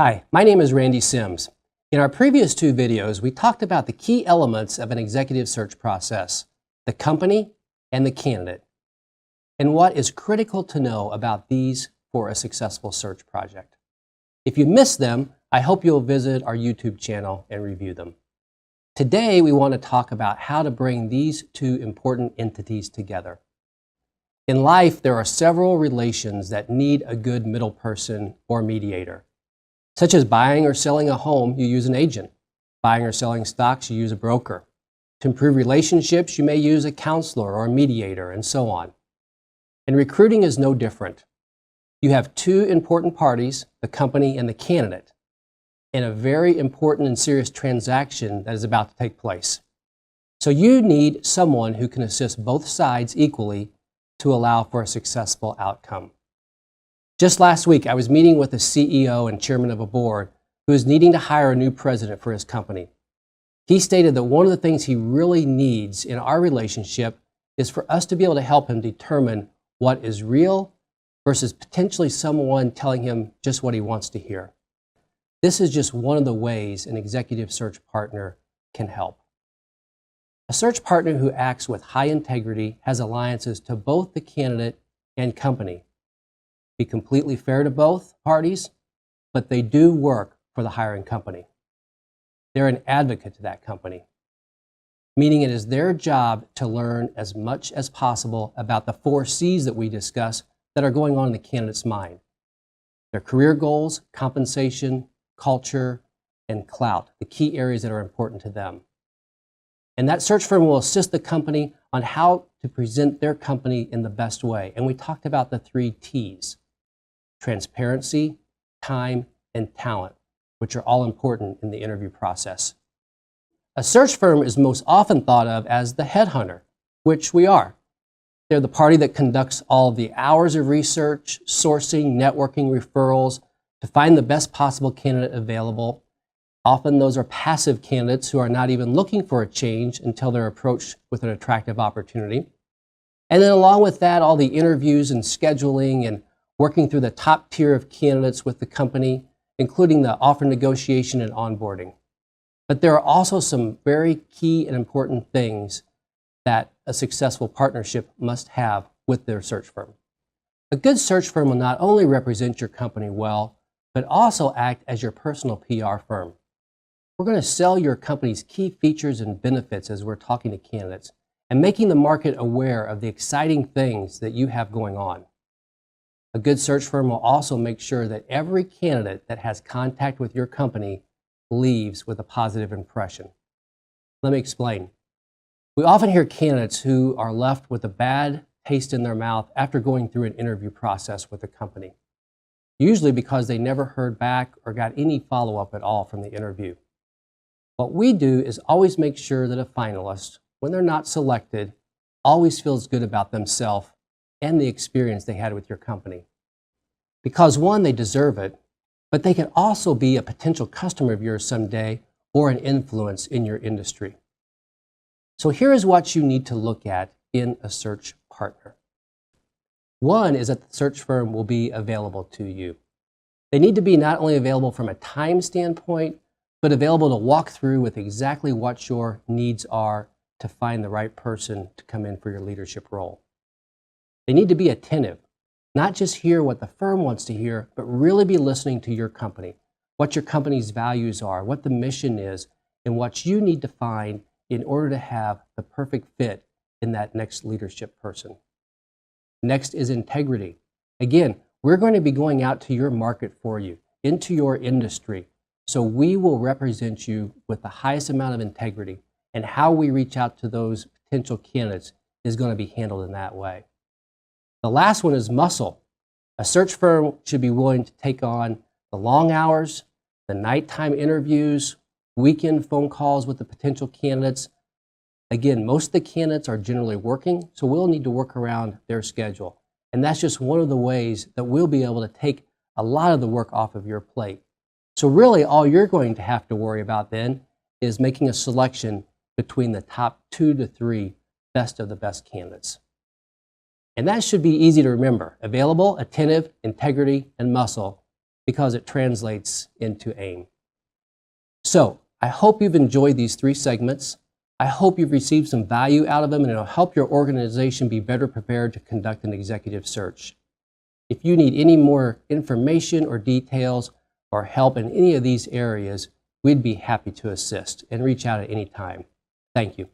Hi, my name is Randy Sims. In our previous two videos, we talked about the key elements of an executive search process, the company and the candidate, and what is critical to know about these for a successful search project. If you missed them, I hope you'll visit our YouTube channel and review them. Today, we want to talk about how to bring these two important entities together. In life, there are several relations that need a good middle person or mediator. Such as buying or selling a home, you use an agent. Buying or selling stocks, you use a broker. To improve relationships, you may use a counselor or a mediator, and so on. And recruiting is no different. You have two important parties, the company and the candidate, in a very important and serious transaction that is about to take place. So you need someone who can assist both sides equally to allow for a successful outcome. Just last week, I was meeting with a CEO and chairman of a board who is needing to hire a new president for his company. He stated that one of the things he really needs in our relationship is for us to be able to help him determine what is real versus potentially someone telling him just what he wants to hear. This is just one of the ways an executive search partner can help. A search partner who acts with high integrity has alliances to both the candidate and company. Be completely fair to both parties, but they do work for the hiring company. They're an advocate to that company, meaning it is their job to learn as much as possible about the 4 C's that we discuss that are going on in the candidate's mind. Their career goals, compensation, culture, and clout, the key areas that are important to them. And that search firm will assist the company on how to present their company in the best way. And we talked about the 3 T's. Transparency, time, and talent, which are all important in the interview process. A search firm is most often thought of as the headhunter, which we are. They're the party that conducts all of the hours of research, sourcing, networking, referrals to find the best possible candidate available. Often those are passive candidates who are not even looking for a change until they're approached with an attractive opportunity. And then along with that, all the interviews and scheduling and working through the top tier of candidates with the company, including the offer negotiation and onboarding. But there are also some very key and important things that a successful partnership must have with their search firm. A good search firm will not only represent your company well, but also act as your personal PR firm. We're going to sell your company's key features and benefits as we're talking to candidates and making the market aware of the exciting things that you have going on. A good search firm will also make sure that every candidate that has contact with your company leaves with a positive impression. Let me explain. We often hear candidates who are left with a bad taste in their mouth after going through an interview process with a company, usually because they never heard back or got any follow-up at all from the interview. What we do is always make sure that a finalist, when they're not selected, always feels good about themselves and the experience they had with your company. Because one, they deserve it, but they can also be a potential customer of yours someday or an influence in your industry. So here is what you need to look at in a search partner. One is that the search firm will be available to you. They need to be not only available from a time standpoint, but available to walk through with exactly what your needs are to find the right person to come in for your leadership role. They need to be attentive, not just hear what the firm wants to hear, but really be listening to your company, what your company's values are, what the mission is, and what you need to find in order to have the perfect fit in that next leadership person. Next is integrity. Again, we're going to be going out to your market for you, into your industry, so we will represent you with the highest amount of integrity, and how we reach out to those potential candidates is going to be handled in that way. The last one is muscle. A search firm should be willing to take on the long hours, the nighttime interviews, weekend phone calls with the potential candidates. Again, most of the candidates are generally working, so we'll need to work around their schedule. And that's just one of the ways that we'll be able to take a lot of the work off of your plate. So really, all you're going to have to worry about then is making a selection between the top 2 to 3 best of the best candidates. And that should be easy to remember. Available, attentive, integrity, and muscle. because it translates into AIM. So I hope you've enjoyed these 3 segments. I hope you've received some value out of them, and it'll help your organization be better prepared to conduct an executive search. If you need any more information or details or help in any of these areas, we'd be happy to assist, and reach out at any time. Thank you.